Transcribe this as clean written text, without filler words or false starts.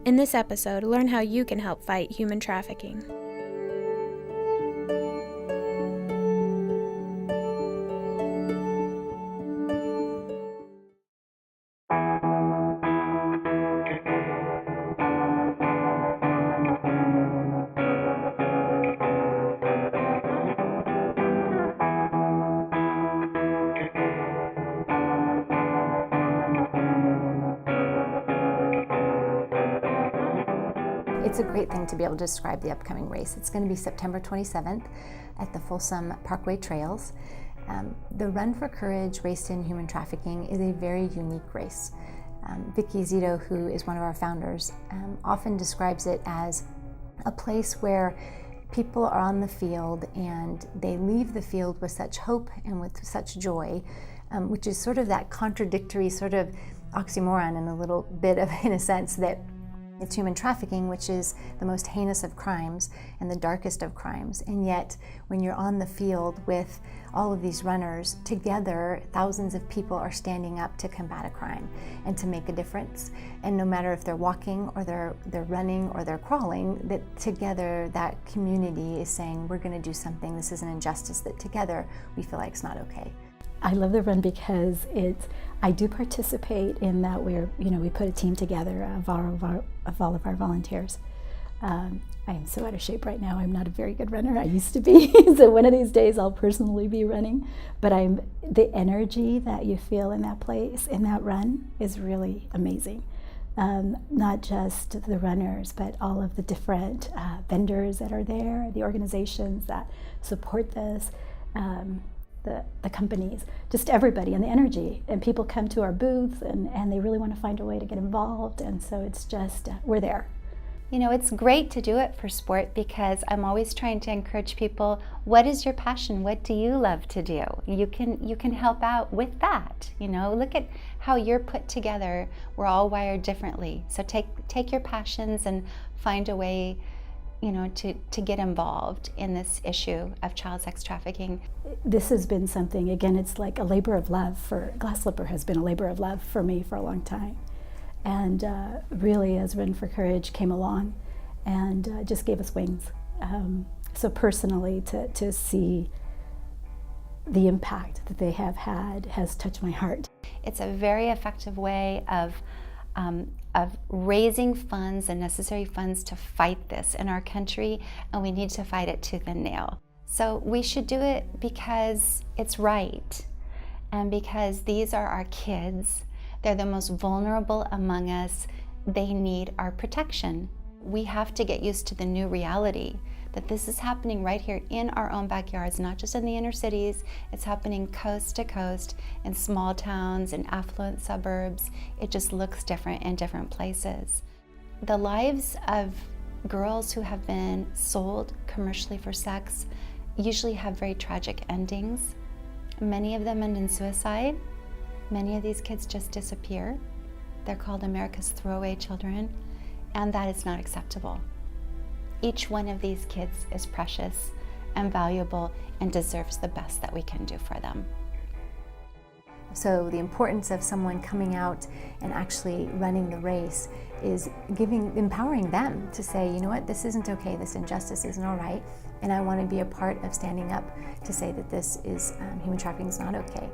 In this episode, learn how you can help fight human trafficking. It's a great thing to be able to describe the upcoming race. It's going to be September 27th at the Folsom Parkway Trails. The Run for Courage Race to End Human Trafficking is a very unique race. Vicki Zito, who is one of our founders, often describes it as a place where people are on the field and they leave the field with such hope and with such joy, which is sort of that contradictory sort of oxymoron in a little bit of, in a sense, that it's human trafficking, which is the most heinous of crimes and the darkest of crimes. And yet, when you're on the field with all of these runners, together, thousands of people are standing up to combat a crime and to make a difference. And no matter if they're walking or they're running or they're crawling, that together, that community is saying, we're going to do something. This is an injustice that together we feel like it's not okay. I love the run because I do participate in that we put a team together of all of our volunteers. I am so out of shape right now. I'm not a very good runner. I used to be. So one of these days I'll personally be running. But the energy that you feel in that place, in that run, is really amazing. Not just the runners, but all of the different vendors that are there, the organizations that support this. The companies, just everybody, and the energy. And people come to our booths and they really want to find a way to get involved. And so it's just, we're there. You know, it's great to do it for sport because I'm always trying to encourage people, what is your passion? What do you love to do? You can help out with that. You know, look at how you're put together. We're all wired differently. So take your passions and find a way, you know, to get involved in this issue of child sex trafficking. This has been something, again, it's like a labor of love. Glass Slipper has been a labor of love for me for a long time. And really, as Run for Courage came along and just gave us wings. So personally, to see the impact that they have had has touched my heart. It's a very effective way of raising funds and necessary funds to fight this in our country, and we need to fight it tooth and nail. So we should do it because it's right, and because these are our kids. They're the most vulnerable among us. They need our protection. We have to get used to the new reality that this is happening right here in our own backyards, not just in the inner cities. It's happening coast to coast in small towns and affluent suburbs. It just looks different in different places. The lives of girls who have been sold commercially for sex usually have very tragic endings. Many of them end in suicide. Many of these kids just disappear. They're called America's throwaway children, and that is not acceptable. Each one of these kids is precious and valuable and deserves the best that we can do for them. So the importance of someone coming out and actually running the race is empowering them to say, you know what, this isn't okay, this injustice isn't all right, and I want to be a part of standing up to say that this is human trafficking is not okay.